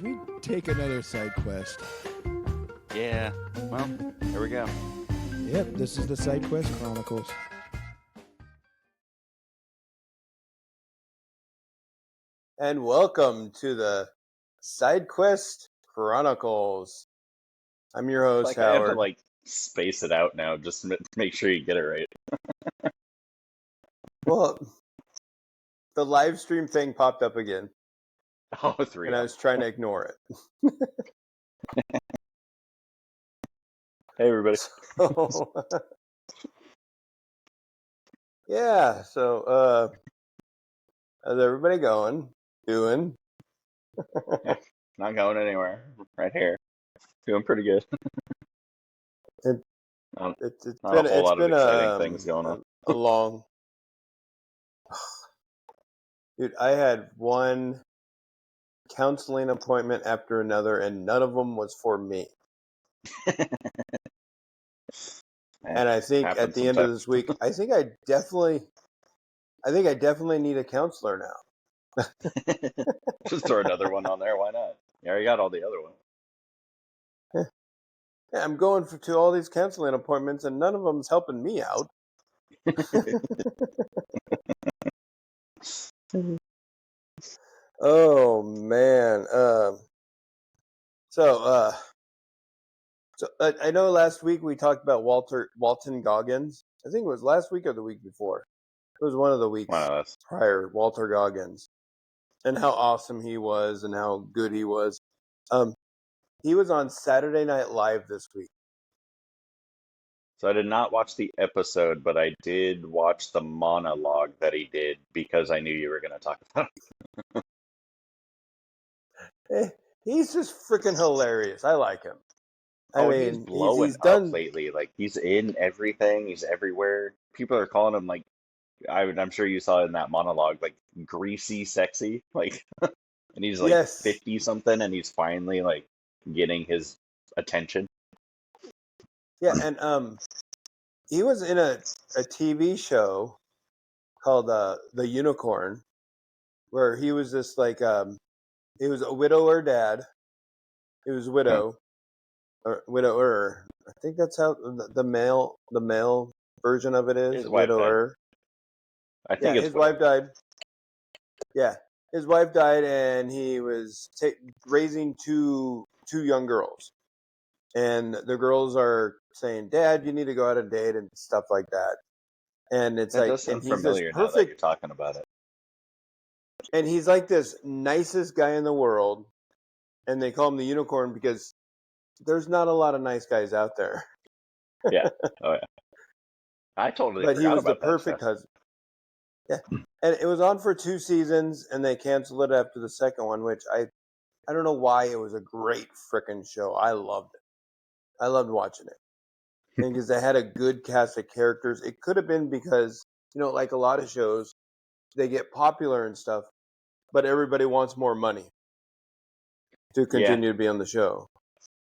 Should we take another side quest? Yeah. Well, here we go. Yep, this is the Sidequest Chronicles. And welcome to the Sidequest Chronicles. I'm your host, Like I have Howard. to space it out now just to make sure you get it right. Well, the live stream thing popped up again, Oh, three. and I was trying to ignore it. Hey, everybody. So, yeah, so how's everybody doing? Not going anywhere. Right here. Doing pretty good. It's Not a whole lot of been exciting things going on. a long. Dude, I had one counseling appointment after another, and none of them was for me. And I think at the end of this week, I think I definitely need a counselor now. Just throw another one on there. Why not? You already got all the other ones. Yeah, I'm going to all these counseling appointments, and none of them's helping me out. Oh man. So I know last week we talked about Walter Goggins. I think it was last week or the week before. It was one of the weeks prior. Walter Goggins, and how awesome he was, and how good he was. He was on Saturday Night Live this week. So I did not watch the episode, but I did watch the monologue that he did because I knew you were going to talk about it. He's just freaking hilarious. I like him. He's blowing up lately. Like, he's in everything. He's everywhere. People are calling him, I'm sure you saw in that monologue, greasy sexy. And he's 50 something, and he's finally getting his attention. Yeah, and he was in a TV show called The Unicorn, where he was this he was a widower dad. He was a widow or widower. I think that's how the male version of it is. Widower. I think his wife died. Yeah, his wife died, and he was raising two young girls. And the girls are saying, "Dad, you need to go out and date," and stuff like that. And it's that does sound familiar now that you're talking about it. And he's like this nicest guy in the world, and they call him the Unicorn because there's not a lot of nice guys out there. Yeah. Oh yeah. I totally. But he was the perfect husband. Yeah, and it was on for 2 seasons, and they canceled it after the second one, which I don't know why. It was a great frickin' show. I loved it. I loved watching it. Because they had a good cast of characters. It could have been because, like a lot of shows, they get popular and stuff, but everybody wants more money to continue to be on the show.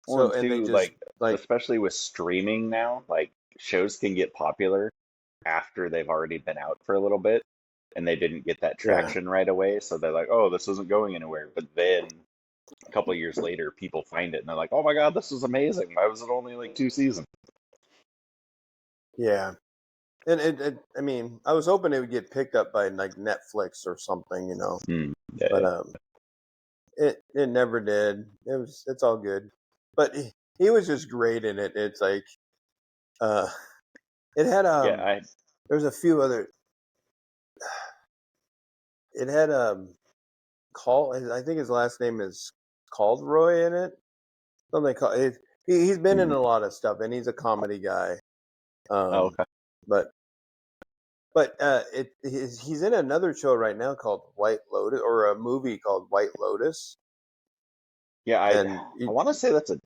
Well, so, and they just especially with streaming now, shows can get popular after they've already been out for a little bit, and they didn't get that traction right away. So they're like, "Oh, this isn't going anywhere." But then a couple of years later, people find it and they're like, "Oh my god, this is amazing! Why was it only 2 seasons?" Yeah, and I mean, I was hoping it would get picked up by Netflix or something, but it never did. It's all good, but he was just great in it. It's it had there's a few other. It had I think his last name is Caldroy in it. Something called. He's been in a lot of stuff, and he's a comedy guy. Okay. But he's in another show right now called White Lotus, or a movie called White Lotus. Yeah, I want to say that's a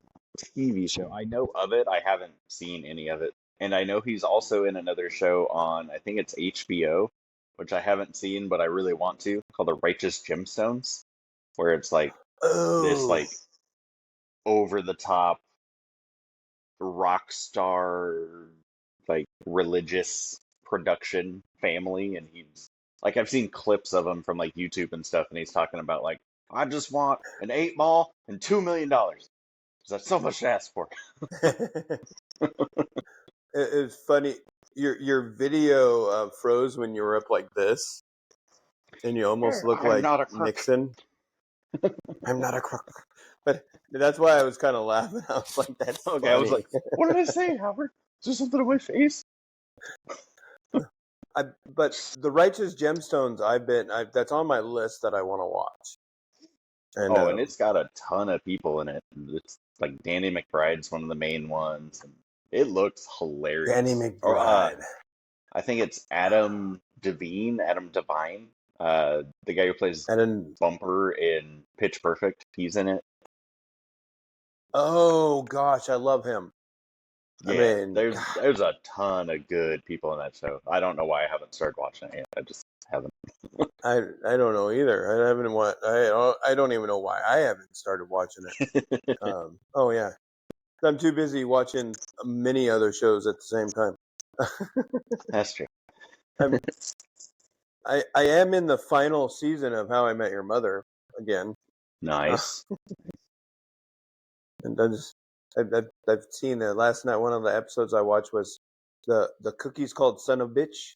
TV show. I know of it. I haven't seen any of it. And I know he's also in another show on, I think it's HBO, which I haven't seen, but I really want to, called The Righteous Gemstones, where it's this over-the-top rock star, religious production family. And he's, I've seen clips of him from, YouTube and stuff, and he's talking about, I just want an 8-ball and $2 million. Because that's so much to ask for. It's funny. Your video froze when you were up like this, and you almost look I'm like not a crook. Nixon. I'm not a crook. But that's why I was kind of laughing. I was like, that's Okay, funny. I was like, what did I say, Howard? Is there something on my face? But the Righteous Gemstones, that's on my list that I want to watch. And, and it's got a ton of people in it. It's like Danny McBride's one of the main ones. And it looks hilarious. Danny McBride. I think it's Adam Devine, the guy who plays Bumper in Pitch Perfect. He's in it. Oh gosh, I love him. Yeah, I mean, there's a ton of good people in that show. I don't know why I haven't started watching it yet. I just haven't. I don't know either. I don't even know why I haven't started watching it. Oh yeah, I'm too busy watching many other shows at the same time. That's true. I am in the final season of How I Met Your Mother again. Nice. And I've seen that last night. One of the episodes I watched was the cookies called Son of Bitch.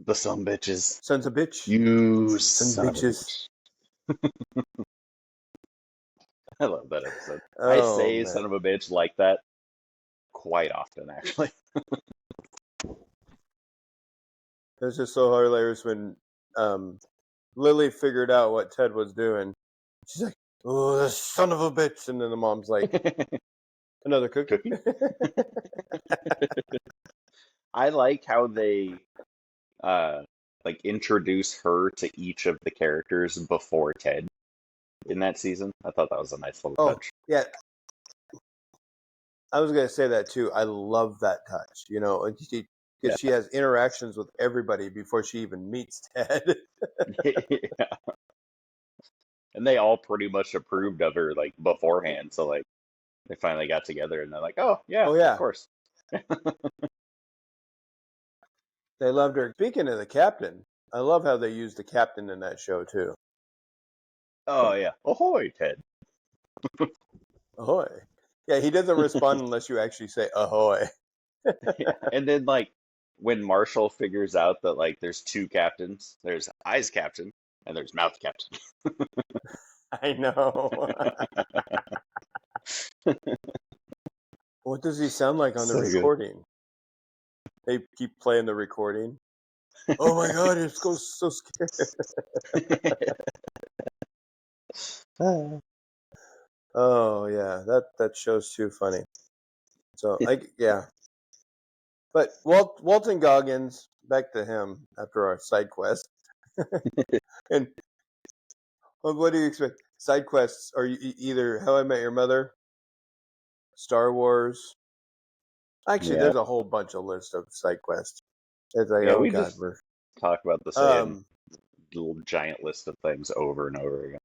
The son bitches. Sons of bitch. You son son bitches. Of a bitch. I love that episode. Oh, I say man. son of a bitch like that quite often, actually. It was just so hilarious when Lily figured out what Ted was doing. She's like, "Oh, the son of a bitch!" And then the mom's like, "Another cookie." I like how they introduce her to each of the characters before Ted in that season. I thought that was a nice little touch. Yeah. I was gonna say that too. I love that touch. Because she has interactions with everybody before she even meets Ted. Yeah. And they all pretty much approved of her beforehand, so they finally got together and they're like, oh yeah, of course. They loved her. Speaking of the captain, I love how they used the captain in that show too. Oh yeah. Ahoy, Ted. Ahoy. Yeah, he doesn't respond unless you actually say ahoy. Yeah. And then when Marshall figures out that there's two captains, there's Eyes Captain and there's Mouth Captain. I know. What does he sound like on the recording? They keep playing the recording. Oh my god, it's so scared. Oh yeah, that show's too funny. So yeah. But Walton Goggins, back to him after our side quest. And what do you expect? Side quests are either How I Met Your Mother, Star Wars. Actually, there's a whole bunch of lists of side quests. It's like, we just talk about the same little giant list of things over and over again.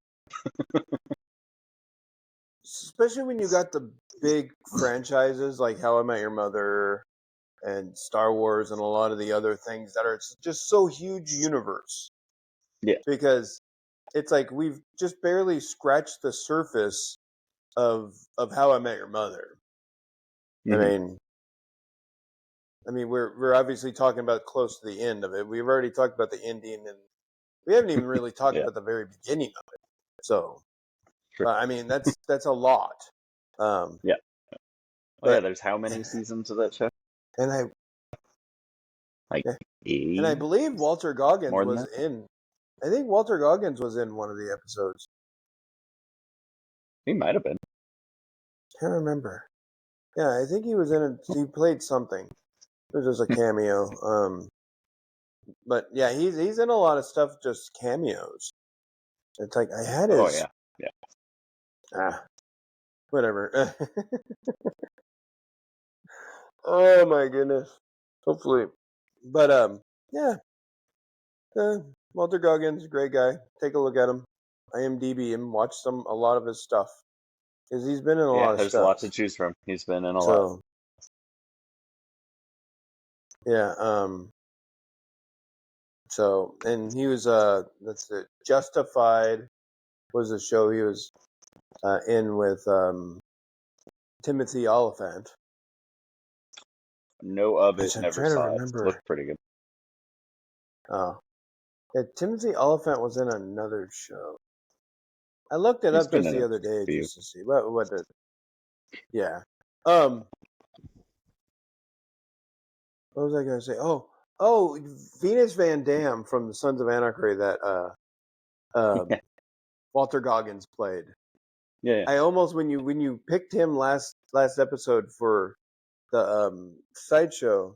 Especially when you got the big franchises like How I Met Your Mother and Star Wars and a lot of the other things that are just so huge universe. Yeah. Because it's like we've just barely scratched the surface of How I Met Your Mother. Mm-hmm. I mean, we're obviously talking about close to the end of it. We've already talked about the ending, and we haven't even really talked about the very beginning of it. So, I mean, that's a lot. Yeah. There's how many seasons of that show? And eight. And I believe Walter Goggins was in. I think Walter Goggins was in one of the episodes. He might have been. Can't remember. Yeah, I think he was in it. He played something. It was just a cameo. But yeah, he's in a lot of stuff, just cameos. It's like I had his. Oh yeah. Whatever. Oh my goodness. Hopefully, but yeah. Walter Goggins, great guy. Take a look at him. IMDb him. Watch a lot of his stuff. Because he's been in a lot of stuff. There's a lot to choose from. He's been in a lot. Yeah. So, and he was that's it. Justified. was a show he was in with Timothy Oliphant. Know of it, Which I'm never trying to saw it. remember. Looked pretty good. Oh, yeah, Timothy Oliphant was in another show. I looked it He's up been just in the a other day few. just to see what did. Yeah. What was I going to say? Oh, Venus Van Dam from the Sons of Anarchy that Walter Goggins played. Yeah. I almost when you picked him last episode for the Sidequest.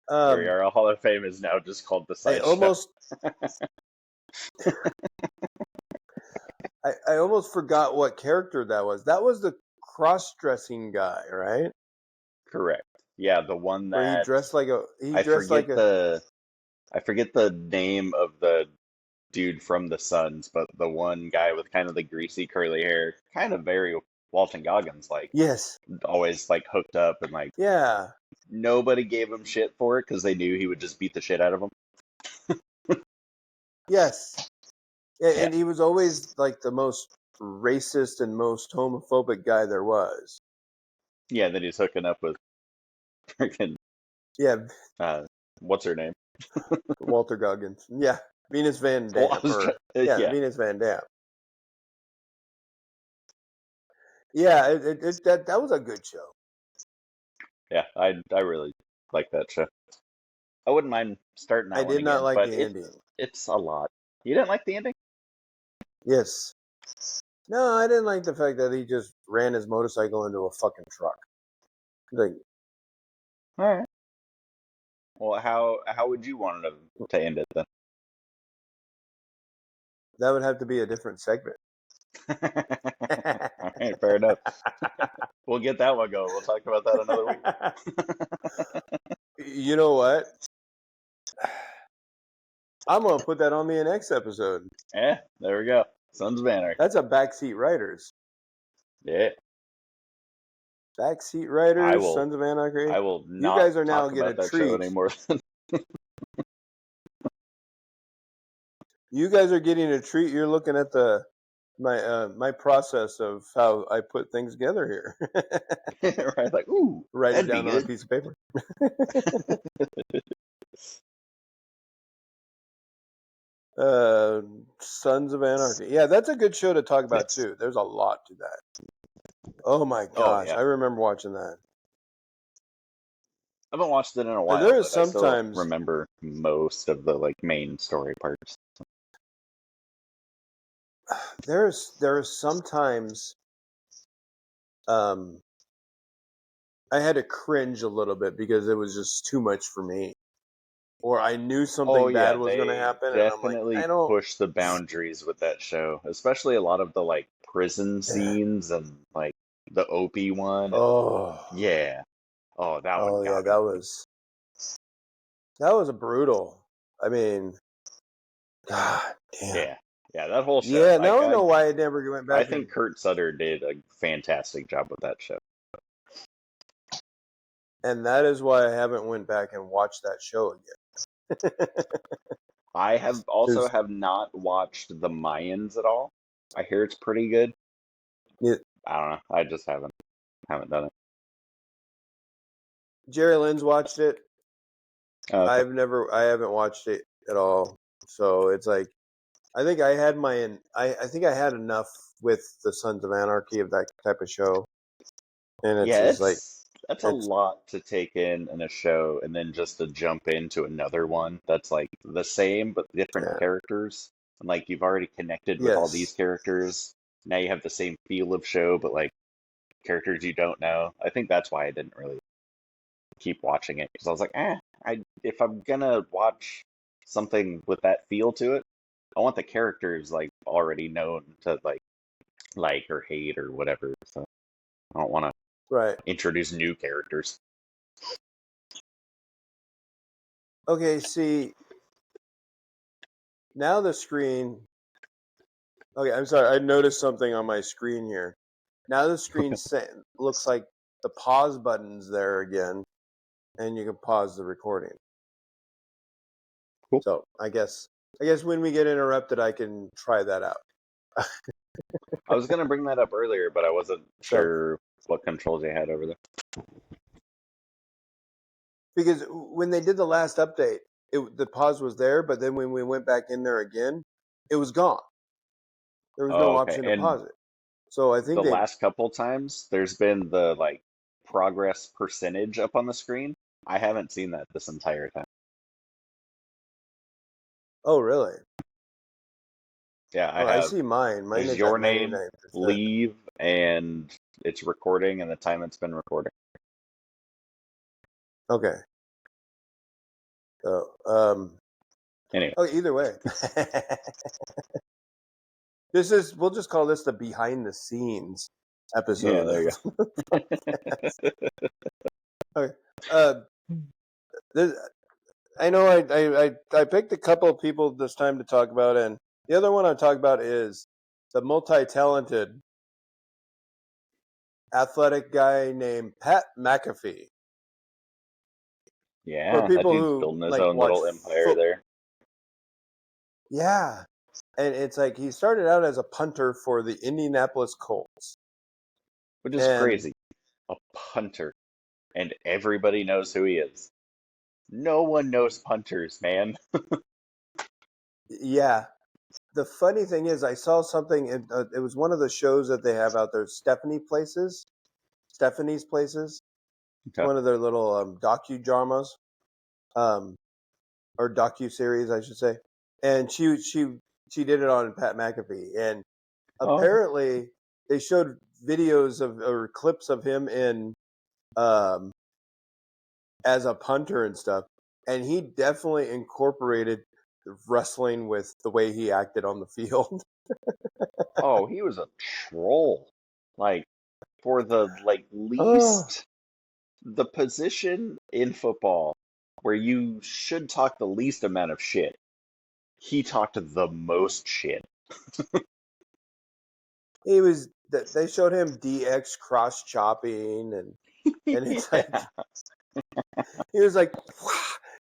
Here we are. Our Hall of Fame is now just called the I Sideshow. I almost forgot what character that was. That was the cross-dressing guy, right? Correct. Yeah, the one Where he that dressed like a I forget the name of the dude from the Suns, but the one guy with kind of the greasy curly hair, kind of very Walton Goggins like. Yes. Always like hooked up and like Yeah. nobody gave him shit for it because they knew he would just beat the shit out of them. Yes. And he was always like the most racist and most homophobic guy there was. Yeah, then he's hooking up with freaking what's her name? Walter Goggins. Yeah, Venus Van Dam. Venus Van Dam. Yeah, that was a good show. Yeah, I really like that show. I wouldn't mind starting that one again. I did not like the ending. It's a lot. You didn't like the ending? Yes. No, I didn't like the fact that he just ran his motorcycle into a fucking truck. Like, all right. Well, how would you want to end it then? That would have to be a different segment. All right, fair enough. We'll get that one going. We'll talk about that another week. You know what? I'm going to put that on the next episode. Yeah, there we go. Sons of Anarchy. That's a Backseat Writers. Yeah. Backseat Writers, Sons of Anarchy. I will not. You guys are now getting a treat anymore. You guys are getting a treat. You're looking at my process of how I put things together here. Right, like ooh, write it down on a piece of paper. Sons of Anarchy. Yeah, that's a good show to talk about too. There's a lot to that. Oh my gosh, I remember watching that. I haven't watched it in a while. There is sometimes I still remember most of the like main story parts. There is sometimes I had to cringe a little bit because it was just too much for me. Or I knew something bad was going to happen, and I'm like, I don't push the boundaries with that show, especially a lot of the like prison scenes and like the Opie one. Oh yeah, oh that one. Oh yeah, that was a brutal. I mean, God damn. Yeah, that whole show. Yeah, now I know why I never went back. I think Kurt Sutter did a fantastic job with that show. And that is why I haven't went back and watched that show again. I have also have not watched the Mayans at all. I hear it's pretty good. Yeah. I don't know. I just haven't done it. Jerry Lynn's watched it. Okay. I haven't watched it at all. So it's like, I think I had enough with the Sons of Anarchy of that type of show. And that's a lot to take in a show, and then just to jump into another one that's like the same but different characters. And like you've already connected with all these characters. Now you have the same feel of show, but like characters you don't know. I think that's why I didn't really keep watching it, because I was like, if I'm gonna watch something with that feel to it, I want the characters like already known to like or hate or whatever. So I don't want to introduce new characters. Okay, see, now the screen. Okay, I'm sorry. I noticed something on my screen here. Now the screen looks like the pause button's there again, and you can pause the recording. Cool. So I guess I guess when we get interrupted, I can try that out. I was gonna bring that up earlier, but I wasn't So, sure what controls you had over there. because when they did the last update, the pause was there, but then when we went back in there again, it was gone. There was no Oh, okay. option to And pause it. So I the think they. last couple times, there's been the like progress percentage up on the screen. I haven't seen that this entire time. Oh, really? Yeah, I Oh, I have. see mine. Mine There's is at your name, 99%. leave, and it's recording and the time it's been recording. Okay. So, Anyway, oh, either way. We'll just call this the behind the scenes yeah, episode. there you Okay. This, I know I picked a couple of people this time to talk about, and the other one I'm talking about is the multi-talented athletic guy named Pat McAfee. For Yeah, that people dude's who building his like own watch little empire foot, there, yeah, and it's like he started out as a punter for the Indianapolis Colts, which is and crazy. A punter, and everybody knows who he is. No one knows punters, man. yeah. The funny thing is, I saw something. It was one of the shows that they have out there, Stephanie's Places. It's Okay. one of their little docudramas, um, or docu series, I should say. And she did it on Pat McAfee, and Oh, okay. apparently they showed videos of or clips of him in um, as a punter and stuff, and he definitely incorporated wrestling with the way he acted on the field. Oh, he was a troll. Like for the Oh, the position in football where you should talk the least amount of shit. He talked the most shit. he was. They showed him DX cross chopping, and it's like Yeah. he was like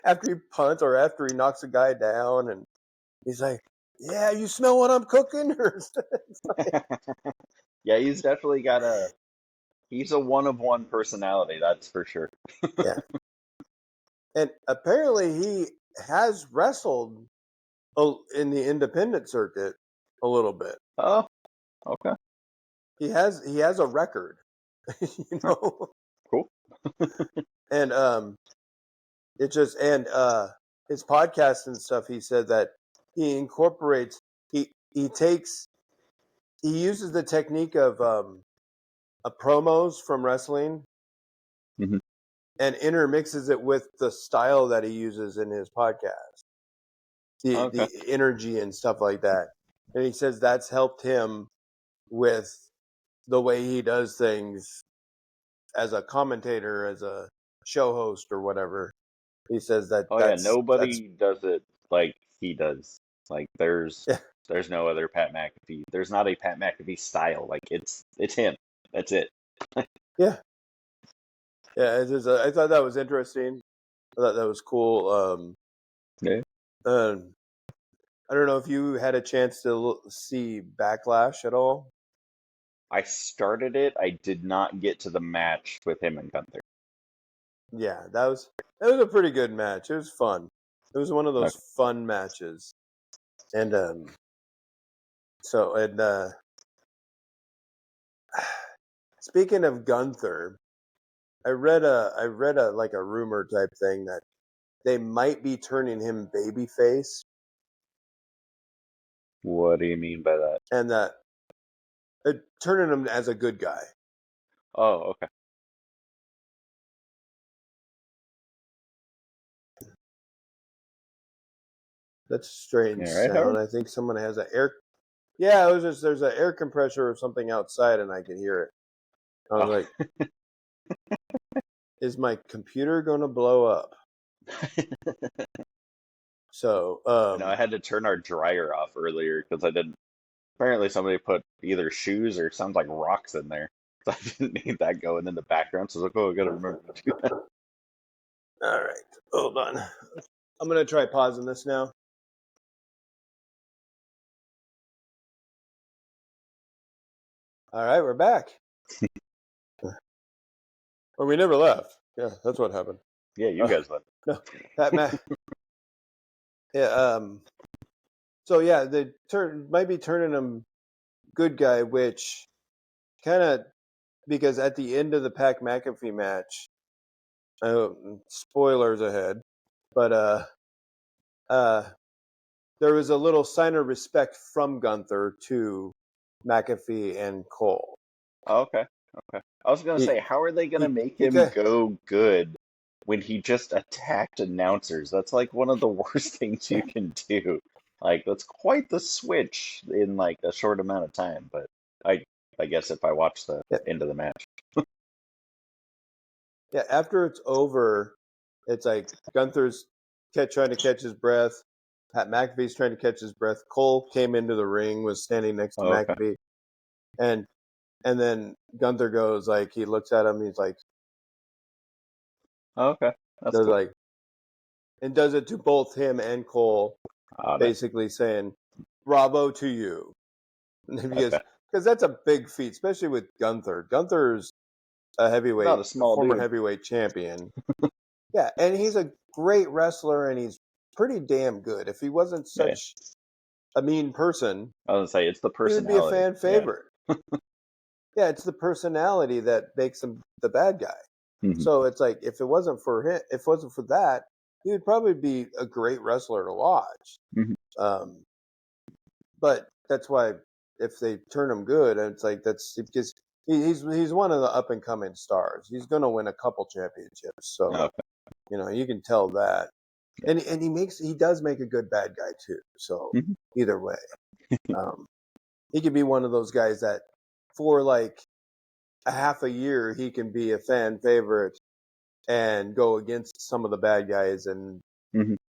after he punts or after he knocks a guy down, and he's like, "Yeah, you smell what I'm cooking?" Yeah, he's definitely got he's a one of one personality, that's for sure. Yeah, and apparently he has wrestled in the independent circuit a little bit. Oh, okay. He has a record, you Huh, know, cool. and it just and his podcast and stuff. He said that he incorporates he takes he uses the technique of promos from wrestling Hmm. and intermixes it with the style that he uses in his podcast, Okay. the energy and stuff like that. And he says that's helped him with the way he does things as a commentator, as a show host or whatever. He says that Oh yeah, that's nobody does it like he does. Like yeah, there's no other Pat McAfee. There's not a Pat McAfee style. Like it's him. That's it. yeah, yeah. It's just, I thought that was interesting. I thought that was cool. Yeah. Um, I don't know if you had a chance to see Backlash at all. I started it. I did not get to the match with him and Gunther. Yeah, that was a pretty good match. It was fun. It was one of those Okay. fun matches. And so and speaking of Gunther, I read a like a rumor type thing that they might be turning him babyface, What do you mean by that? and that turning him as a good guy. Oh, okay. That's a strange Yeah, right, Howard? sound. I think someone has an air. Yeah, it was just there's an air compressor or something outside, and I could hear it. I was Oh. like, "Is my computer gonna blow up?" So, I know I had to turn our dryer off earlier because I didn't. Apparently, somebody put either shoes or sounds like rocks in there. So I didn't need that going in the background. So I was like, oh, I gotta remember to do that. all right, hold on. I'm gonna try pausing this now. All right, we're back. Well, we never left. Yeah, that's what happened. Yeah, you guys left. No, Pat yeah. So yeah, they might be turning him good guy, which kind of because at the end of the Pac McAfee match, spoilers ahead, but there was a little sign of respect from Gunther to McAfee and Cole. Oh, okay. I was gonna say, how are they gonna make him Okay. go good when he just attacked announcers? That's like one of the worst things you can do. Like that's quite the switch in like a short amount of time. But I guess if I watch the end of the match. Yeah, after it's over, it's like Gunther's trying to catch his breath. Pat McAfee's trying to catch his breath. Cole came into the ring, was standing next to Okay. McAfee, and then Gunther goes like he looks at him. He's like, Okay, that's cool. like, and does it to both him and Cole, Nice. basically saying, "Bravo to you," because that's a big feat, especially with Gunther. Gunther's a heavyweight, Not a small former dude. heavyweight champion. Yeah, and he's a great wrestler, and he's pretty damn good. If he wasn't such a mean person, I was gonna say it's the he would personality. be a fan favorite. Yeah, it's the personality that makes him the bad guy. Mm-hmm. So it's like if it wasn't for him, if it wasn't for that, he would probably be a great wrestler to watch. Mm-hmm. But that's why if they turn him good, it's like that's because he's one of the up and coming stars. He's going to win a couple championships. So you can tell that. And he does make a good bad guy too. So either way, he could be one of those guys that for like a half a year he can be a fan favorite and go against some of the bad guys and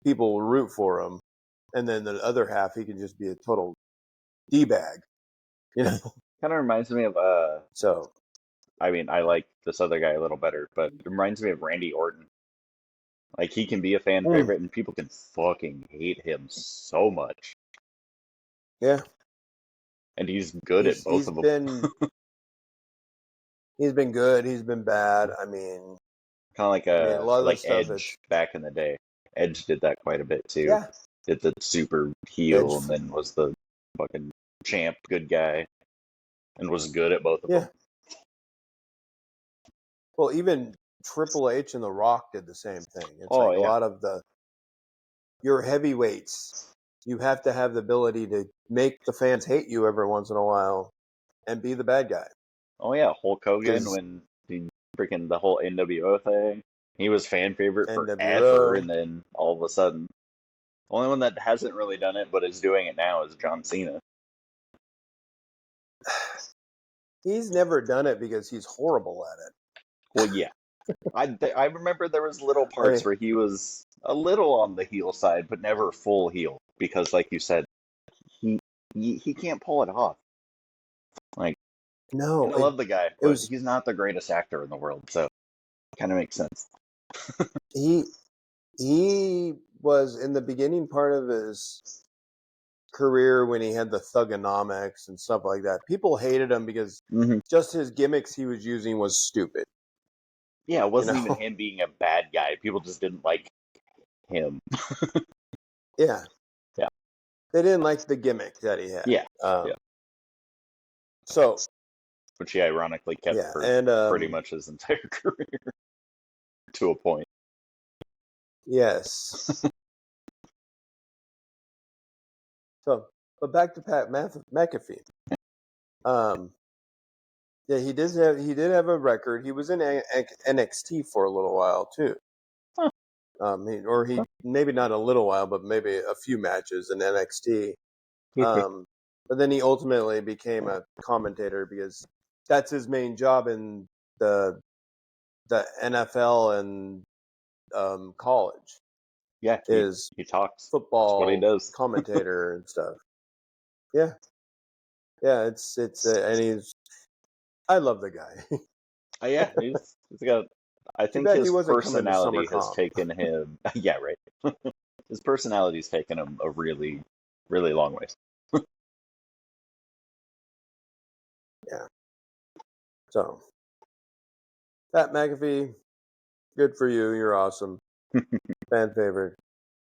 people will root for him, and then the other half he can just be a total d-bag. Kind of reminds me of So I mean, I like this other guy a little better, but it reminds me of Randy Orton. Like he can be a fan favorite, and people can fucking hate him so much. Yeah, and he's good at both of them. He's been good. He's been bad. I mean, kind of like a lot of like stuff Edge back in the day. Edge did that quite a bit too. Yeah, did the super heel Edge, and then was the fucking champ, good guy, and was good at both of them. Well, even Triple H and The Rock did the same thing. It's a lot of your heavyweights. You have to have the ability to make the fans hate you every once in a while and be the bad guy. Oh yeah, Hulk Hogan when he freaking the whole NWO thing. He was fan favorite forever, and then all of a sudden, only one that hasn't really done it but is doing it now is John Cena. He's never done it because he's horrible at it. Well, yeah. I remember there was little parts where he was a little on the heel side, but never full heel because, like you said, he can't pull it off. Like, no, I love the guy, but he's not the greatest actor in the world, so it kind of makes sense. He was in the beginning part of his career when he had the thugonomics and stuff like that. People hated him because just his gimmicks he was using was stupid. Yeah, it wasn't even him being a bad guy. People just didn't like him. Yeah. Yeah. They didn't like the gimmick that he had. Yeah. So, which he ironically kept for pretty much his entire career to a point. Yes. So, but back to Pat McAfee. Yeah, he did have a record. He was in NXT for a little while too. He maybe not a little while, but maybe a few matches in NXT. But then he ultimately became a commentator because that's his main job in the NFL and college. Yeah, he talks football. That's what he does. Commentator and stuff. Yeah, it's and I love the guy. Yeah, he's got. I think his personality has taken him. Yeah, right. His personality's taken him a really, really long way. Yeah. So, Pat McAfee, good for you. You're awesome. Fan favorite.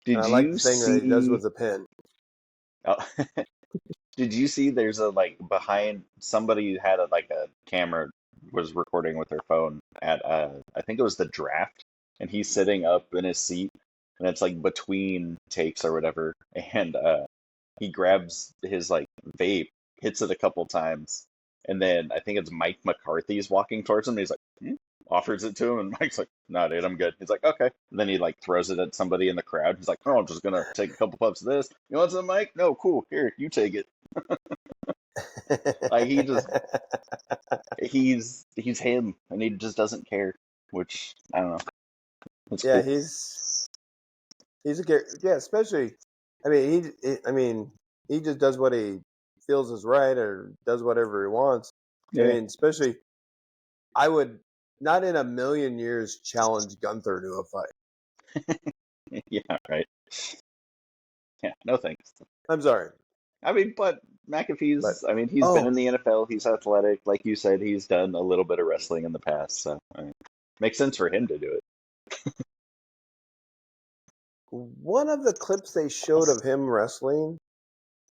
And Did I like the you thing that he does see? with the pen. Oh, did you see? There's a like behind somebody had a camera was recording with their phone at I think it was the draft, and he's sitting up in his seat, and it's like between takes or whatever, and he grabs his like vape, hits it a couple times, and then I think it's Mike McCarthy's walking towards him. And he's like, offers it to him, and Mike's like, "No, dude, I'm good." He's like, "Okay." And then he like throws it at somebody in the crowd. He's like, "Oh, I'm just gonna take a couple puffs of this. You want some, Mike? No, cool. Here, you take it." Like he's him, and he just doesn't care. Which I don't know. It's Yeah, cool. he's a yeah, especially. I mean, he just does what he feels is right, or does whatever he wants. I Yeah, mean, especially, I would not in a million years challenge Gunther to a fight. yeah, right. Yeah, no thanks. I'm sorry, I mean, but but I mean, he's been in oh, the NFL. He's athletic. Like you said, he's done a little bit of wrestling in the past. So, I mean, makes sense for him to do it. one of the clips they showed of him wrestling,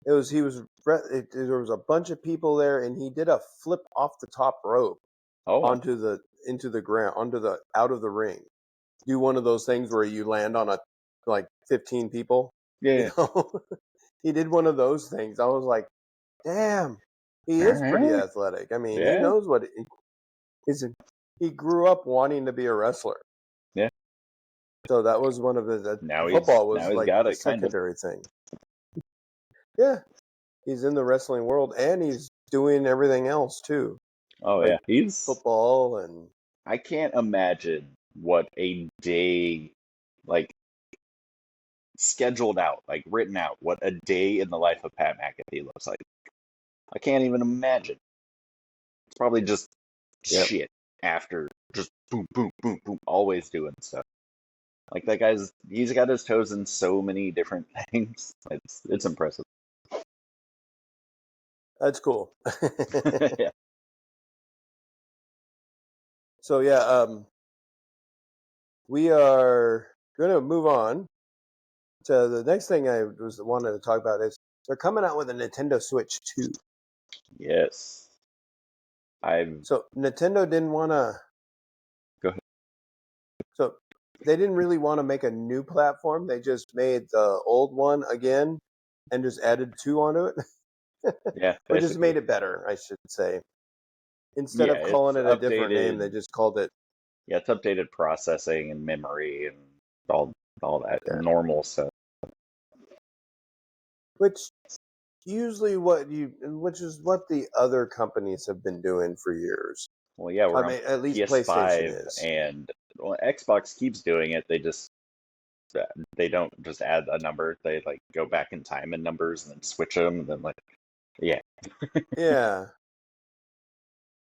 there was a bunch of people there, and he did a flip off the top rope Oh, into the ground, out of the ring. Do one of those things where you land on like 15 people, you yeah. know. He did one of those things. I was like, damn, he All is pretty right. athletic. I mean, he Yeah. knows he's he grew up wanting to be a wrestler. Yeah. So that was one of his Now football was he's like got the it, kind of. secondary thing. Yeah, he's in the wrestling world, and he's doing everything else too, Oh yeah. like football and I can't imagine what a day like scheduled out, like written out, what a day in the life of Pat McAfee looks like. I can't even imagine. It's probably just yep. shit after just boom, boom, boom, boom, always doing stuff. Like that he's got his toes in so many different things. It's impressive. That's cool. Yeah. So yeah, we are going to move on to the next thing I wanted to talk about is they're coming out with a Nintendo Switch 2. Yes. I've So Nintendo didn't want to. Go ahead. So they didn't really want to make a new platform. They just made the old one again and just added 2 onto it, Yeah, or just basically. made it better, I should say. Instead Yeah, of it's calling it a different name, updated. they just called it. Yeah, it's updated processing and memory and all that Yeah. normal stuff. Which which is what the other companies have been doing for years. Well, yeah, I we're on mean, at least PlayStation PS5 is. and well, Xbox keeps doing it. They don't just add a number. They like go back in time in numbers and then switch them and then like yeah. Yeah,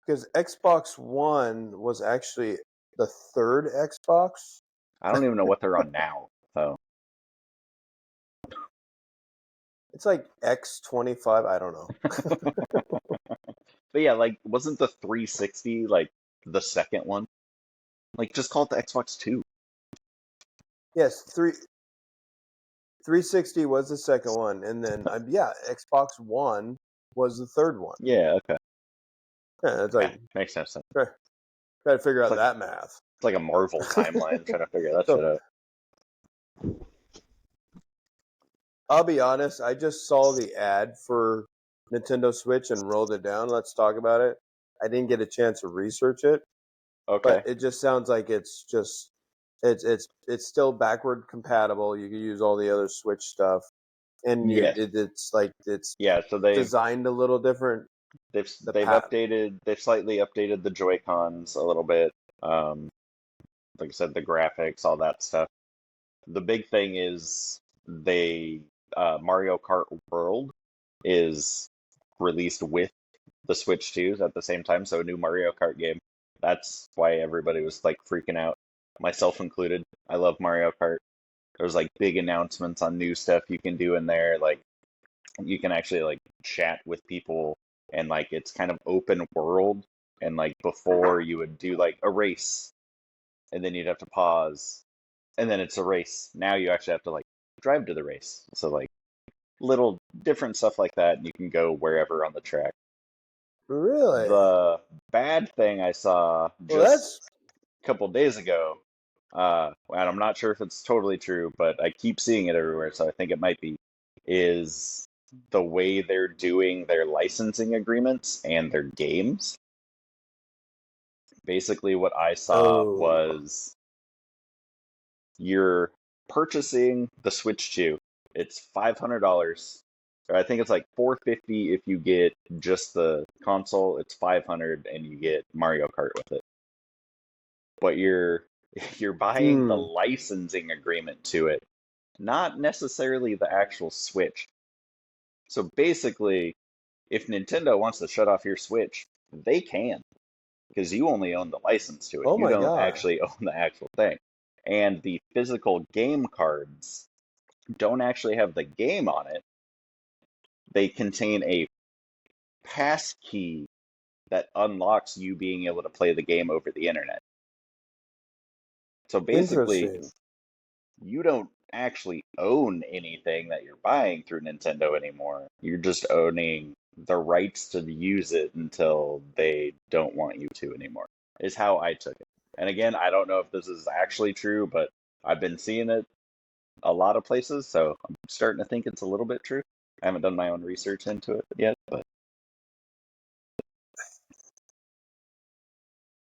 because Xbox One was actually the third Xbox. I don't even know what they're on now. So It's like X25. I don't know. but yeah, like wasn't the 360 like the second one? Like just call it the Xbox 2. Yes, 360 was the second one, and then yeah, Xbox One was the third one. Yeah, okay. Yeah, it's Yeah, like makes no sense. try to figure It's out like that math. it's like a Marvel timeline trying to figure that shit So out. I'll be honest. I just saw the ad for Nintendo Switch and rolled it down. Let's talk about it. I didn't get a chance to research it, but Okay. it just sounds like it's still backward compatible. You can use all the other Switch stuff, and Yes. it's like it's Yeah, so designed a little different. The pat they've slightly updated the Joy-Cons a little bit. Um, like I said, the graphics, all that stuff. The big thing is Mario Kart World is released with the Switch 2s at the same time, so a new Mario Kart game. That's why everybody was like freaking out, myself included. I love Mario Kart. There's like big announcements on new stuff you can do in there. Like you can actually like chat with people and like it's kind of open world And like before, you would do like a race, and then you'd have to pause, and then it's a race. Now you actually have to like drive to the race. So like little different stuff like that, and you can go wherever on the track. Really? The bad thing I saw Well, just that's a couple days ago, and I'm not sure if it's totally true, but I keep seeing it everywhere, so I think it might be, is the way they're doing their licensing agreements and their games. Basically, what I saw oh was you're purchasing the Switch 2. It's $500. Or I think it's like $450 if you get just the console. It's $500 and you get Mario Kart with it. But you're buying the hmm. licensing agreement to it, not necessarily the actual Switch. So basically, if Nintendo wants to shut off your Switch, they can, because you only own the license to it. Oh You my don't god. actually own the actual thing. And the physical game cards don't actually have the game on it. They contain a pass key that unlocks you being able to play the game over the internet. So basically, Interesting. you don't actually own anything that you're buying through Nintendo anymore. You're just owning the rights to use it until they don't want you to anymore, is how I took it. And again, I don't know if this is actually true, but I've been seeing it a lot of places, so I'm starting to think it's a little bit true. I haven't done my own research into it yet, but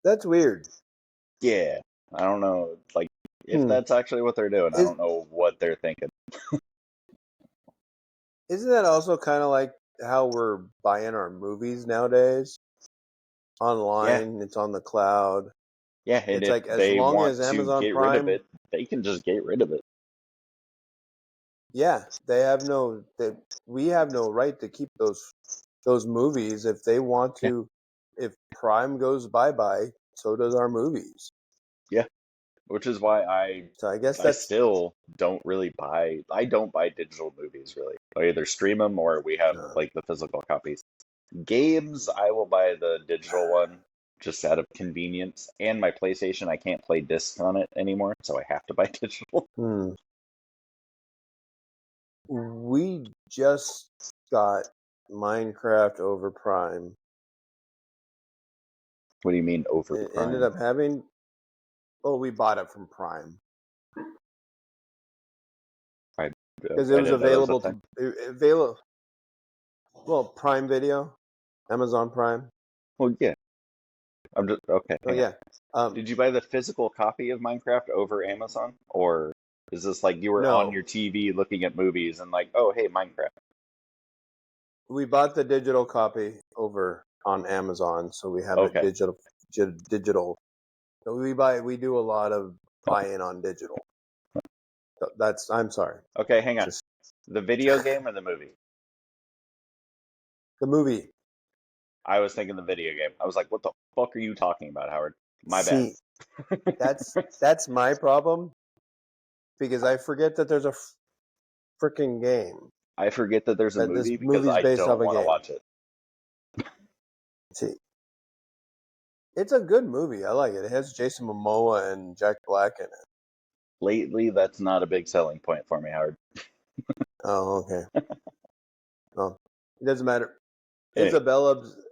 That's weird. yeah, I don't know, like, if Hmm. that's actually what they're doing. I Is don't know what they're thinking. isn't that also kind of like how we're buying our movies nowadays? Yeah, Online, it's on the cloud. yeah, and It's if like as they long want as to Amazon get rid of Prime, it, they can just get rid of it. yeah, they have no that we have no right to keep those movies if they want Yeah, to. If Prime goes bye-bye, so does our movies. yeah, which is why I So I guess I that's still don't really buy. I don't buy digital movies really. I either stream them or we have uh, like the physical copies. Games, I will buy the digital one just out of convenience. And my PlayStation, I can't play discs on it anymore, so I have to buy digital. hmm. We just got Minecraft over Prime. What do you mean over It ended Prime? up having. Oh, we bought it from Prime I because it I was didn't know that was a available thing. to available. Well, Prime Video, Amazon Prime. Well, yeah. I'm just okay. Oh Hang on. yeah. Um, Did you buy the physical copy of Minecraft over Amazon, or is this like you were on no, your TV looking at movies and like, oh hey, Minecraft? we bought the digital copy over on Amazon, so we have it Okay. digital. So we do a lot of buying on digital. So that's I'm sorry. Okay, hang on. Just The video game or the movie? the movie. I was thinking the video game. I was like, what the fuck are you talking about, Howard? My bad. See, that's my problem because I forget that there's a freaking game. I forget that there's a That this movie because movie's I based off don't a want to game. watch it. See, it's a good movie. I like it. It has Jason Momoa and Jack Black in it. Lately, that's not a big selling point for me, Howard. Oh, okay. Well, it doesn't matter. Anyway.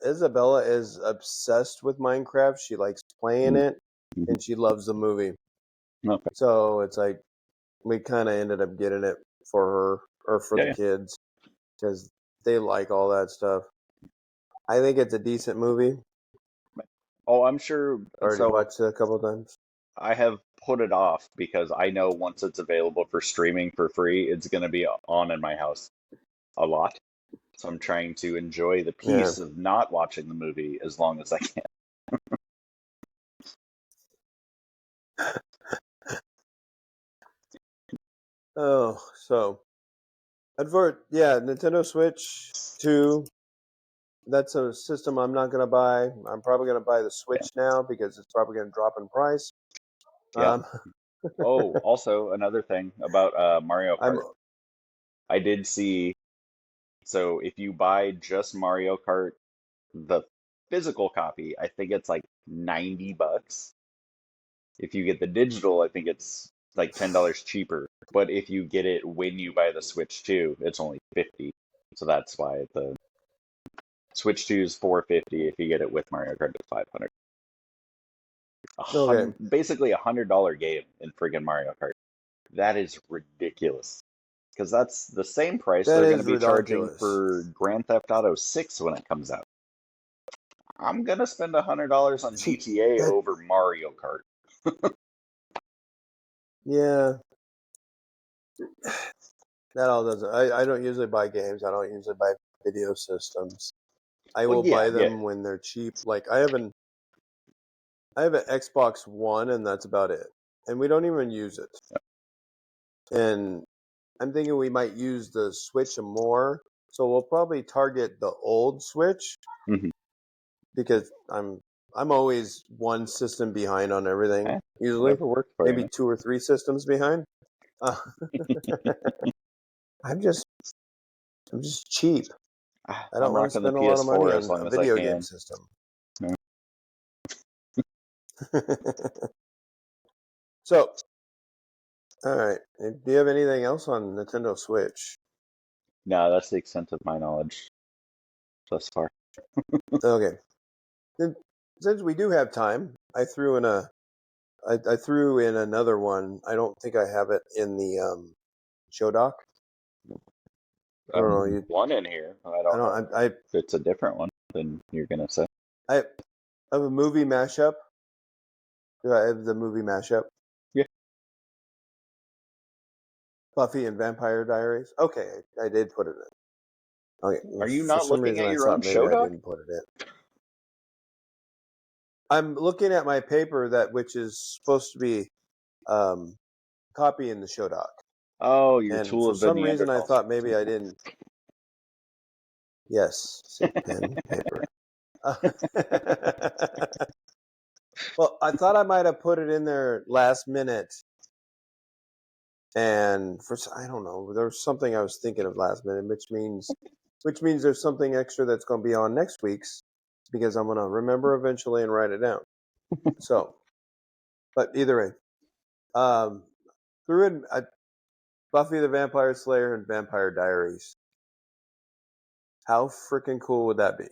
Isabella is obsessed with Minecraft. She likes playing it, Mhm. and she loves the movie. Okay. So it's like we kind of ended up getting it for her or for Yeah, the yeah. kids because they like all that stuff. I think it's a decent movie. Oh, I'm sure. Already So watched it a couple times. I have put it off because I know once it's available for streaming for free, it's going to be on in my house a lot. So I'm trying to enjoy the Yeah. peace of not watching the movie as long as I can. Oh, so yeah, Nintendo Switch 2. That's a system I'm not gonna buy. I'm probably gonna buy the Yeah. Switch now because it's probably gonna drop in price. Yeah. Um, Oh, also another thing about Mario I'm Kart. I did see. So if you buy just Mario Kart, the physical copy, I think it's like $90. If you get the digital, I think it's like $10 cheaper. But if you get it when you buy the Switch 2, it's only 50. So that's why the Switch 2 is 450. If you get it with Mario Kart, it's 500. Okay. Basically $100 game in friggin' Mario Kart. That is ridiculous. Because that's the same price That they're going to is be charging ridiculous. for Grand Theft Auto 6 when it comes out. I'm going to spend $100 on See, GTA that, over Mario Kart. yeah, that all doesn't. I don't usually buy games. I don't usually buy video systems. I Well, will buy yeah. them when they're cheap. Like I have an Xbox One, and that's about it. And we don't even use it. And I'm thinking we might use the Switch more. So we'll probably target the old Switch Mhm. because I'm always one system behind on everything. Usually, Whatever works for you, maybe man. 2 or 3 systems behind. Uh, I'm just cheap. I don't I'm want to rocking the spend a lot of money PS4 as on long a as I video game can. system. No, So, all right. Do you have anything else on Nintendo Switch? no, that's the extent of my knowledge thus far. Okay. Then, since we do have time, I threw in another one. I don't think I have it in the show doc. I don't know. One in here. I don't know I if it's a different one than you're gonna say. have a movie mashup. Do I have the movie mashup? Yeah. Buffy and Vampire Diaries. Okay, I did put it in. Okay. Are you For not some looking reason, at I your own thought maybe show I doc? didn't put it in. I'm looking at my paper which is supposed to be copying the show doc, Oh, your and Tool for of the some reason, I Neanderthals. thought maybe I didn't. Yes, see, pen, paper. Well, I thought I might have put it in there last minute, and I don't know, there was something I was thinking of last minute, which means there's something extra that's going to be on next week's because I'm going to remember eventually and write it down. So, but either way, threw in Buffy the Vampire Slayer and Vampire Diaries. How freaking cool would that be?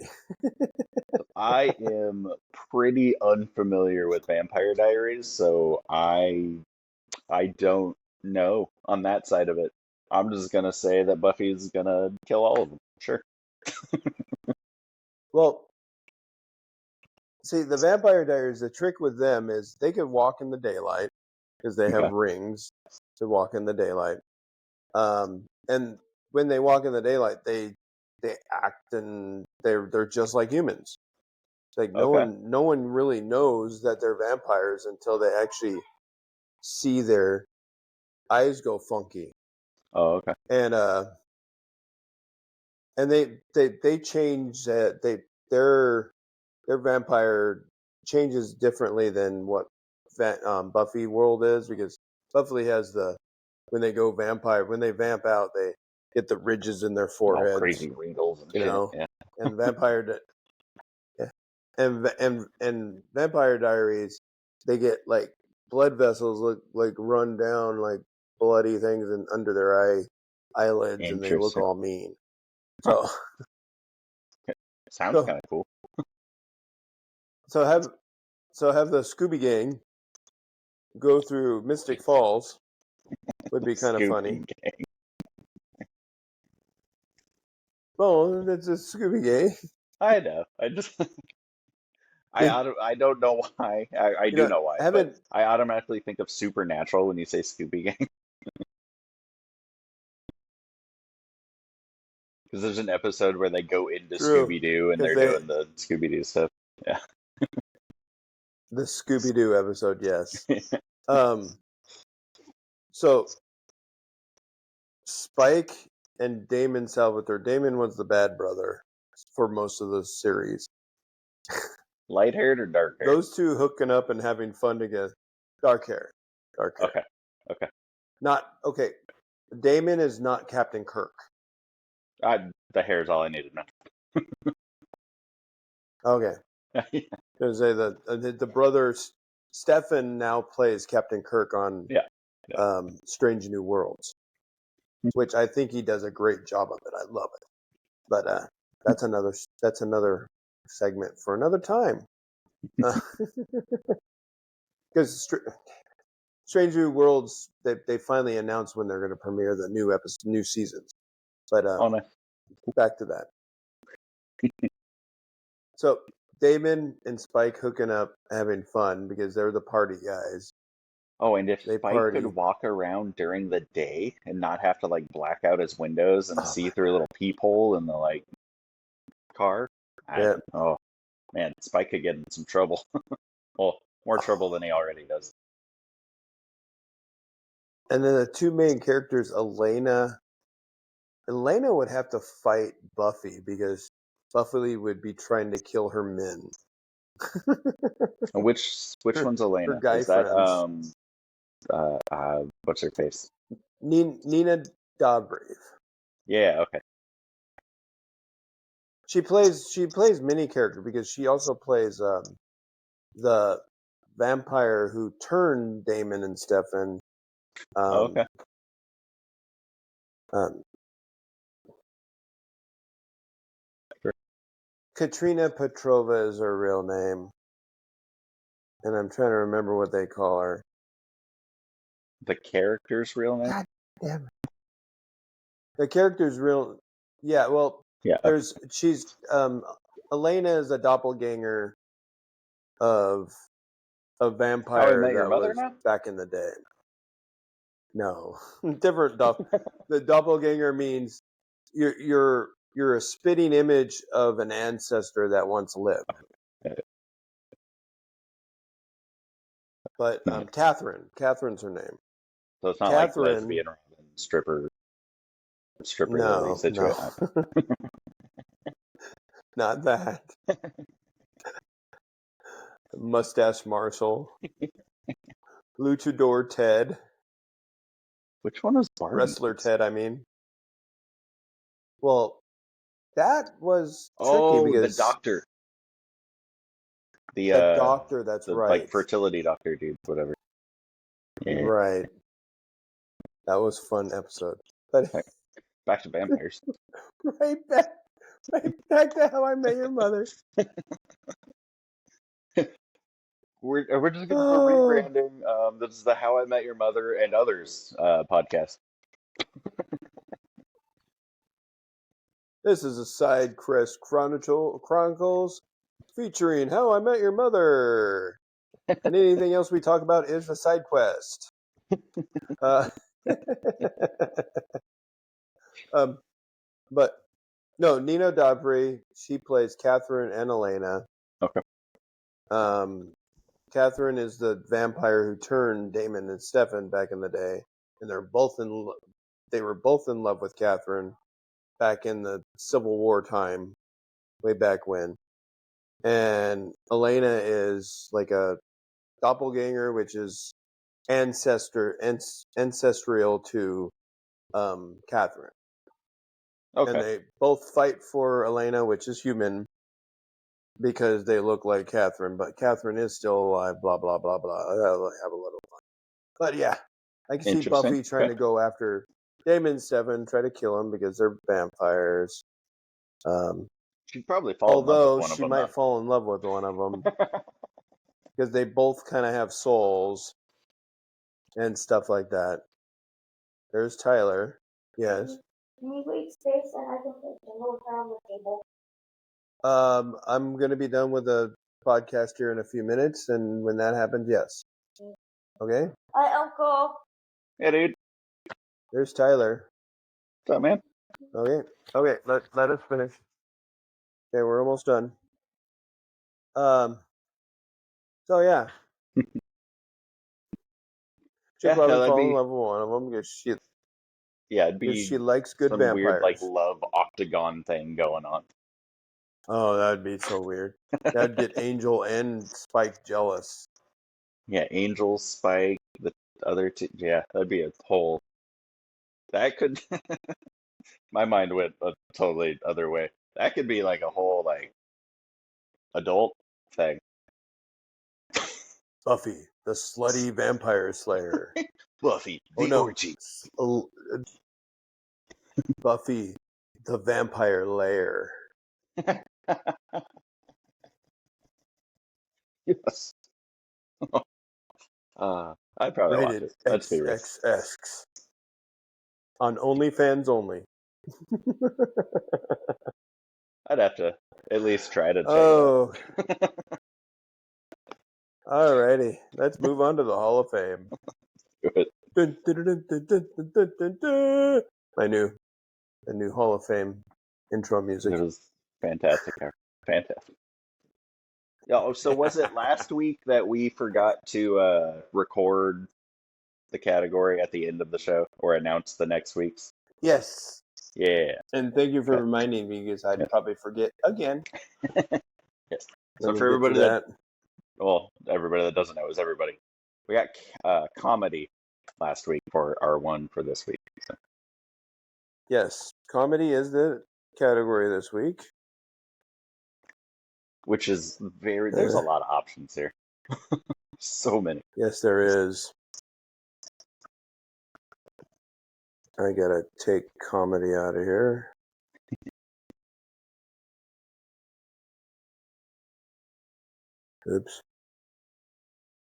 I am pretty unfamiliar with Vampire Diaries, so I don't know on that side of it. I'm just gonna say that Buffy's gonna kill all of them. Sure. Well, see, the Vampire Diaries, the trick with them is they can walk in the daylight because they have Okay. rings to walk in the daylight. And when they walk in the daylight, they act and they're just like humans. It's like Okay. no one really knows that they're vampires until they actually see their eyes go funky. Oh, okay. And they change their vampire changes differently than what Buffy world is because Buffy has when they go vampire when they vamp out they get the ridges in their All foreheads, crazy wrinkles and you shit. know, Yeah. and yeah, and Vampire Diaries they get like blood vessels look like run down like bloody things and under their eyelids and they look Interesting. all mean. Huh. So Sounds so kind of cool. so have the Scooby Gang go through Mystic Falls would be kind of funny. Scooby Gang. Well, it's a Scooby Gang. I know. I don't know why. I You do know, know why, I but haven't. I automatically think of Supernatural when you say Scooby Gang. Because there's an episode where they go into True, Scooby Doo and because they're they doing the Scooby Doo stuff. Yeah. the Scooby Doo episode, yes. Um, so Spike and Damon Salvatore. Damon was the bad brother for most of the series. Light haired or dark haired? Those two hooking up and having fun together. Dark hair, dark hair. Okay. Okay. Not okay. Damon is not Captain Kirk. The hair is all I needed to know. Okay. Because the brother Stefan now plays Captain Kirk on Strange New Worlds, which I think he does a great job of it. I love it. But that's another segment for another time. Because Strange New Worlds, they finally announced when they're going to premiere the new seasons. But nice. Back to that. So Damon and Spike hooking up, having fun because they're the party guys. Oh, and if They Spike party. could walk around during the day and not have to like black out his windows and see through a little peephole in the like car, oh man, Spike could get in some trouble. Well, more trouble than he already does. And then the two main characters, Elena would have to fight Buffy because Buffy would be trying to kill her men. And which one's Elena? Her guy Is that friends. What's her face? Nina Dobrev. Yeah, okay. She plays many characters because she also plays the vampire who turned Damon and Stefan. Okay. Sure. Katrina Petrova is her real name, and I'm trying to remember what they call her. The character's real name? God damn it. The character's real. Yeah, well, yeah. She's Elena is a doppelganger of a vampire How I Met Your that Mother was now? back in the day. No, different. The doppelganger means you're a spitting image of an ancestor that once lived. But Catherine's her name. So it's not like lesbian or stripper no, situation. No. Not that. Mustache Marshall. Luchador Ted. Which one was Barbie? Wrestler Ted, I mean. Well, that was tricky because the doctor. The doctor, that's right. Like fertility doctor dude, whatever. Yeah. Right. That was a fun episode. But back to vampires. right back to How I Met Your Mother. We're just going for rebranding. This is the How I Met Your Mother and Others podcast. This is a Sidequest Chronicles featuring How I Met Your Mother. And anything else we talk about is a side quest. But no, Nina Dobrev, she plays Catherine and Elena. Okay. Catherine is the vampire who turned Damon and Stefan back in the day, and they were both in love with Catherine back in the Civil War time, way back when. And Elena is like a doppelganger, which is ancestral to Catherine. Okay. And they both fight for Elena, which is human, because they look like Catherine, but Catherine is still alive, blah, blah, blah, blah. I'll have a little fun. But yeah, I can see Buffy trying to go after Damon and Stefan, try to kill him because they're vampires. She'd probably fall in love with one of them. Although she might fall in love with one of them. Because they both kind of have souls and stuff like that. There's Tyler. Yes. Can you wait space and I can put Jingle around the table? I'm going to be done with the podcast here in a few minutes, and when that happens, yes. Okay? Hi, Uncle. Hey, dude. There's Tyler. What's up, man? Okay. Let us finish. Okay, we're almost done. So yeah. She'll probably fall in love with one of them because she likes good vampires. Weird like love octagon thing going on. Oh, that'd be so weird. That'd get Angel and Spike jealous. Yeah, Angel, Spike, the other two. Yeah, that'd be a whole. That could. My mind went a totally other way. That could be like a whole like adult thing. Buffy, the slutty vampire slayer. Buffy, Oh the no, orgy. Buffy, the vampire lair. Yes. I'd probably watch Rated it. Let's be real. XXX. On OnlyFans only. I'd have to at least try to check Oh, it out. alrighty. Let's move on to the Hall of Fame. Dun, dun, dun, dun, dun, dun, dun, dun, dun. The new Hall of Fame intro music. It was fantastic. Fantastic. Yeah, so was it last week that we forgot to record the category at the end of the show or announce the next week's? Yes. Yeah. And thank you for Okay. reminding me because I'd Yes. probably forget again. Yes. Let So me for get everybody to that, well, everybody that doesn't know is everybody. We got comedy last week for our one for this week. So. Yes, comedy is the category this week. Which is there's a lot of options here. So many. Yes, there is. I gotta take comedy out of here. Oops.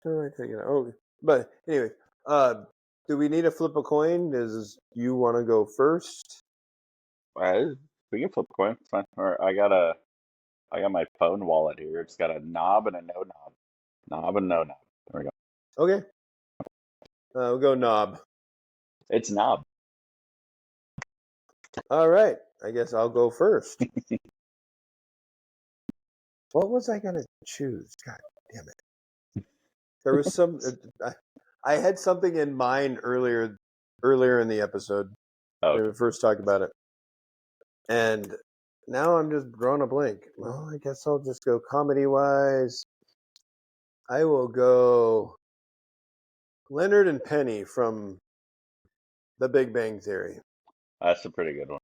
How do I take it out? Oh, but anyway, do we need to flip a coin? Does you want to go first? We can flip a coin. It's fine. Or I got my phone wallet here. It's got a knob and a no knob. Knob and no knob. There we go. Okay. We'll go knob. It's knob. All right. I guess I'll go first. What was I gonna choose? God damn it! There was some. I had something in mind earlier in the episode when we first talked about it, and now I'm just drawing a blank. Well, I guess I'll just go comedy wise. I will go Leonard and Penny from The Big Bang Theory. That's a pretty good one.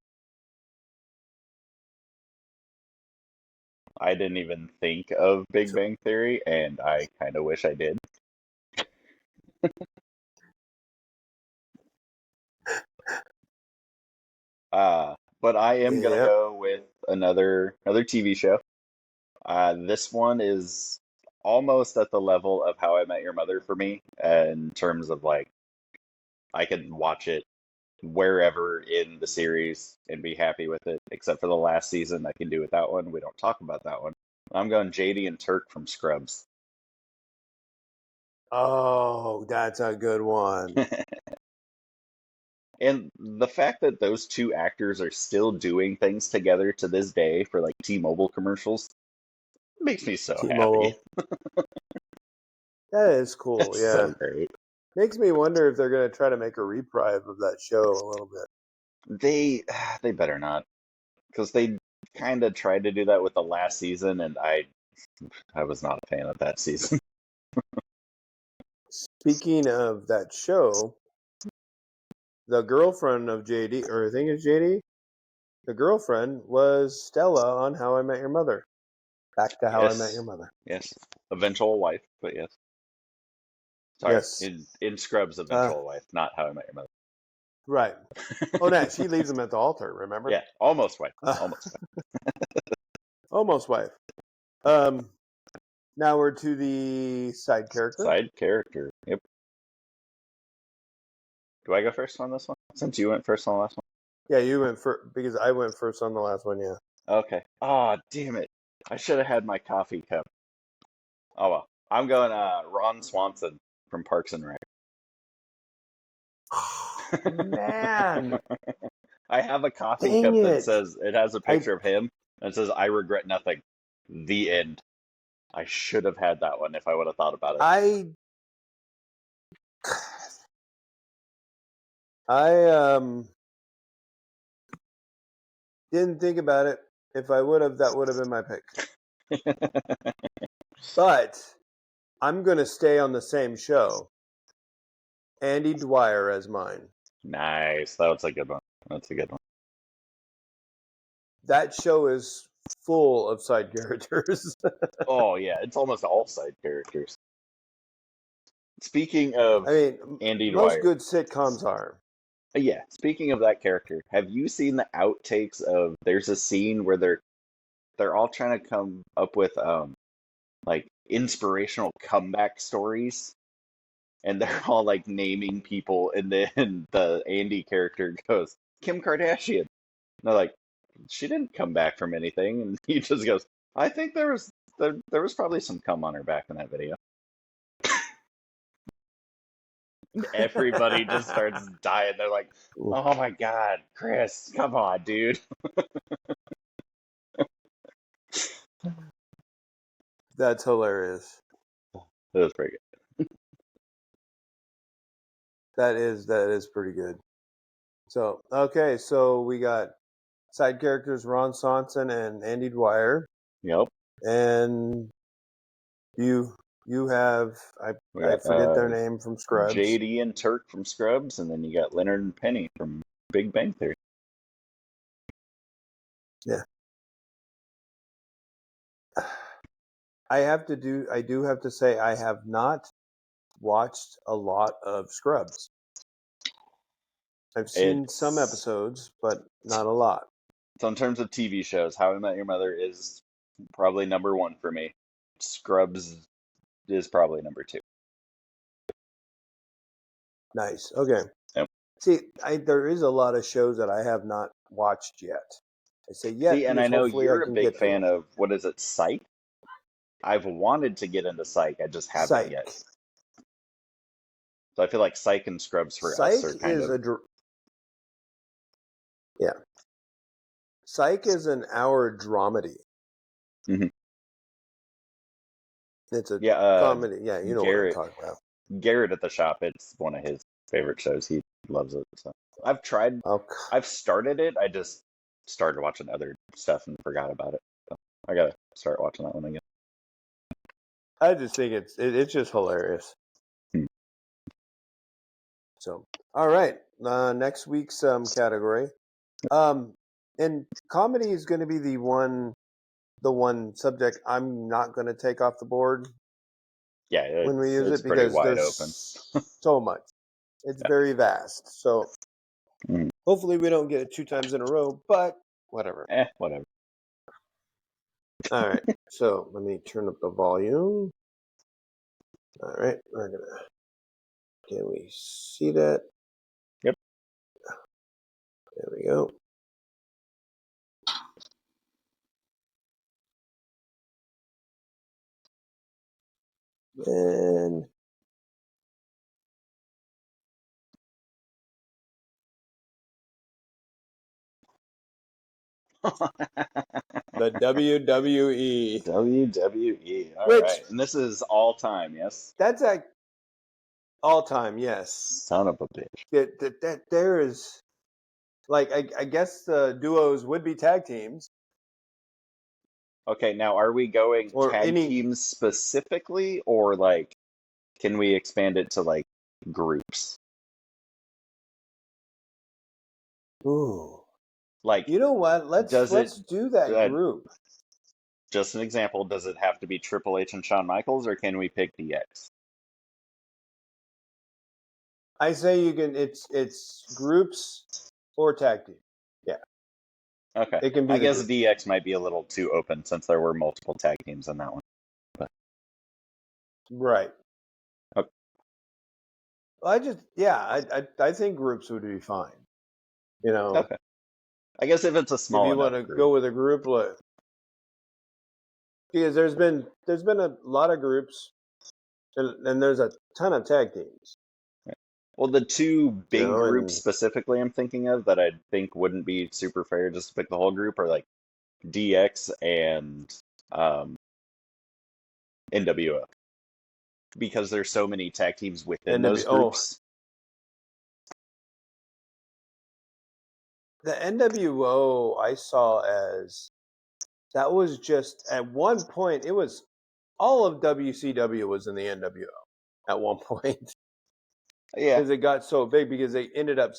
I didn't even think of Big Bang Theory, and I kind of wish I did. But I am gonna go with another TV show. This one is almost at the level of How I Met Your Mother for me, in terms of like I can watch it wherever in the series and be happy with it, except for the last season. I can do without one. We don't talk about that one. I'm going JD and Turk from Scrubs. Oh, that's a good one. And the fact that those two actors are still doing things together to this day for like T-Mobile commercials makes me so T-Mobile. happy. That is cool. It's Yeah. so great. Makes me wonder if they're going to try to make a reprise of that show a little bit. They better not, because they kind of tried to do that with the last season, and I was not a fan of that season. Speaking of that show, the girlfriend of JD, or I think it's JD, the girlfriend was Stella on How I Met Your Mother. Back to How I Met Your Mother. Yes. Eventual wife, but yes. Sorry. Yes. In Scrubs, eventual wife, not How I Met Your Mother. Right. Oh, no, she leaves him at the altar, remember? Yeah, almost wife. Almost wife. Almost wife. Now we're to the side character. Side character. Yep. Do I go first on this one? Since you went first on the last one? Yeah, you went first, because I went first on the last one, yeah. Okay. Oh, damn it. I should have had my coffee cup. Oh, well. I'm going Ron Swanson from Parks and Rec. Man. I have a coffee cup that says, it has a picture of him, and it says, I regret nothing. The end. I should have had that one if I would have thought about it. I didn't think about it. If I would have, that would have been my pick. But I'm going to stay on the same show. Andy Dwyer as mine. Nice. That's a good one. That's a good one. That show is full of side characters. Oh yeah, it's almost all side characters. Speaking of I mean, Andy most Dwyer, good sitcoms are. yeah. Speaking of that character, have you seen the outtakes of? There's a scene where they're all trying to come up with like inspirational comeback stories, and they're all like naming people, and then the Andy character goes Kim Kardashian. And they're like, she didn't come back from anything, and he just goes, I think there was probably some cum on her back in that video. Everybody just starts dying. They're like, oh my God, Chris, come on, dude. That's hilarious. That was pretty good. That is pretty good. So okay, so we got side characters Ron Swanson and Andy Dwyer, Yep. and you have I We got forget their name from Scrubs. JD and Turk from Scrubs, and then you got Leonard and Penny from Big Bang Theory. Yeah. I do have to say I have not watched a lot of Scrubs. I've seen some episodes, but not a lot. So in terms of TV shows, How I Met Your Mother is probably number one for me. Scrubs is probably number two. Nice. Okay. Yep. See, there is a lot of shows that I have not watched yet. I say yet. See, and I because know hopefully you're I a can big get to fan them. of, what is it, Psych? I've wanted to get into Psych, I just haven't Psych. yet. So I feel like Psych and Scrubs for Psych us are kind is of... Yeah. Psych is an hour dramedy. Mhm. It's a Yeah, comedy. Yeah, you know Garrett, what I'm talking about. Garrett at the Shop, it's one of his favorite shows. He loves it. So I've started it. I just started watching other stuff and forgot about it. So I gotta start watching that one again. I just think it's just hilarious. So, all right, next week's category, and comedy is going to be the one subject I'm not going to take off the board. Yeah, when we use it's it pretty because wide there's open. so much. It's very vast. So Mhm. hopefully we don't get it 2 times in a row, but whatever. Whatever. All right. So let me turn up the volume. All right. Can we see that? Yep. There we go. And the WWE. WWE. All right. And this is all time, yes? That's all time, yes. Son of a bitch. That there is, like, I guess the duos would be tag teams. Okay, now are we going Or tag any teams specifically, or like, can we expand it to like groups? Ooh. Like, You know what? Let's do that group. Just an example, does it have to be Triple H and Shawn Michaels, or can we pick DX? I say you can. It's groups or tag team. Yeah. Okay. It can be. I the guess group. DX might be a little too open since there were multiple tag teams in that one. But... Right. Okay. I think groups would be fine. You know. Okay. I guess if it's a small if you enough want to group. go with a group, because there's been a lot of groups, and there's a ton of tag teams. Well, the two big groups and specifically I'm thinking of that I think wouldn't be super fair just to pick the whole group are like DX and NWO. Because there's so many tag teams within those groups. The NWO I saw as that was just at one point it was all of WCW was in the NWO at one point. Yeah. Because it got so big because they ended up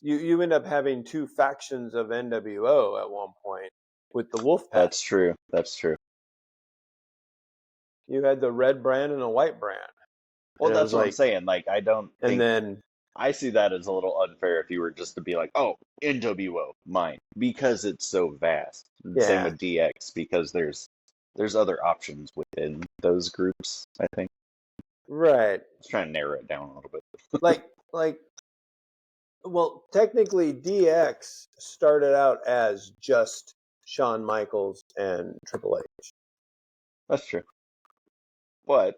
you end up having 2 factions of NWO at one point. with the Wolf Pack. That's true. That's true. You had the red brand and a white brand. Well, And it that's was what I'm like, saying. Like, I don't and think then I see that as a little unfair if you were just to be like, oh, NWO, mine, because it's so vast. Same yeah, with DX, because there's other options within those groups, I think. right, Just trying to narrow it down a little bit. like well, technically DX started out as just Shawn Michaels and Triple H. That's true. But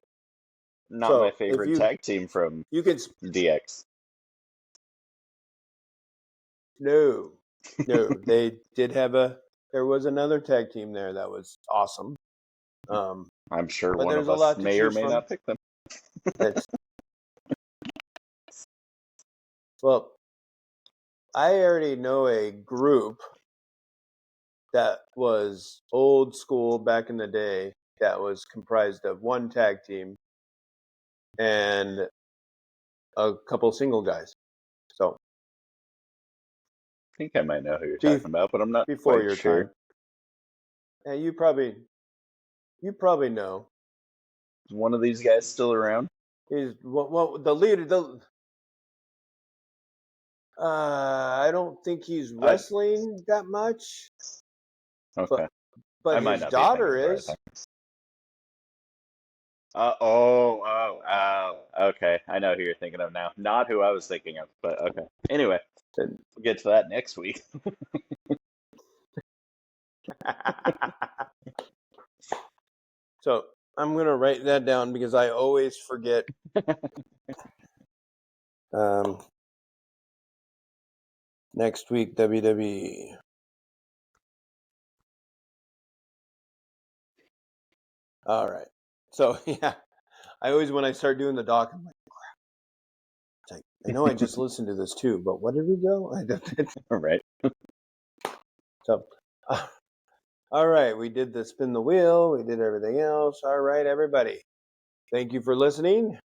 not my So if favorite tag team from you can DX. no, they did have there was another tag team there that was awesome. I'm sure But one there's of a us lot to may or choose may from. not pick them. That's, well, I already know a group that was old school back in the day that was comprised of one tag team and a couple single guys. So I think I might know who you're Be- talking about, but I'm not before quite your sure. time, and you probably know. Is one of these guys still around? He's the leader. I don't think he's wrestling that much, Okay. but I might his not be thinking daughter of the right is. thing. Okay. I know who you're thinking of now. Not who I was thinking of, but okay. Anyway, we'll get to that next week. So I'm gonna write that down because I always forget. Next week WWE. All right. So yeah, I always when I start doing the doc, I'm like, crap. It's like I know I just listened to this too, but what did we go? Right. So, all right, we did the spin the wheel. We did everything else. All right, everybody. Thank you for listening.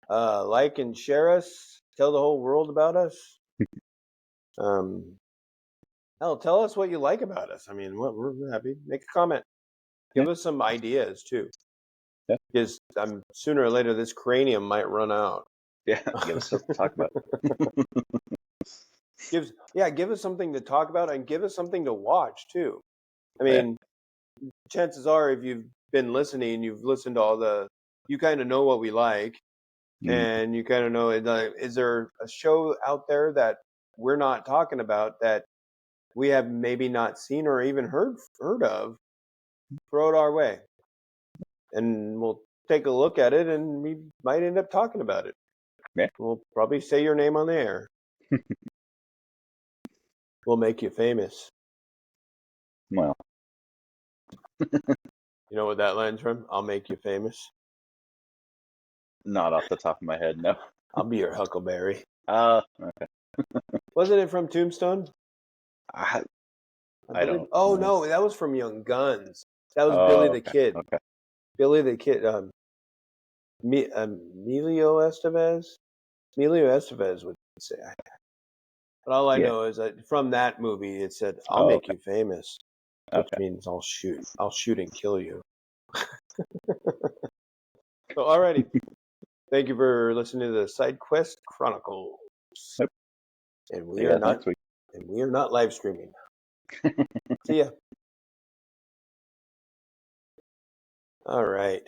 Like and share us. Tell the whole world about us. Hell, tell us what you like about us. I mean, we're happy. Make a comment. Give us some ideas too. Yeah. Because sooner or later this cranium might run out. Yeah, give us stuff to talk about. Give us something to talk about and give us something to watch too. I mean, chances are if you've been listening, you've listened to you kind of know what we like, and you kind of know is there a show out there that we're not talking about that we have maybe not seen or even heard of? Throw it our way, and we'll take a look at it, and we might end up talking about it. Yeah. We'll probably say your name on the air. We'll make you famous. Well. You know what that line's from? I'll make you famous. Not off the top of my head, no. I'll be your Huckleberry. Okay. Wasn't it from Tombstone? I believe. don't Oh know. no, that was from Young Guns. That was Billy the Kid. Okay. Billy the Kid. Emilio Estevez. Emilio Estevez would say. But all I know is that from that movie, it said, "I'll make you famous," which means I'll shoot and kill you. So, alrighty. Thank you for listening to the Sidequest Chronicles. Yep. And we are not. Next week. And we are not live streaming. See ya. All right.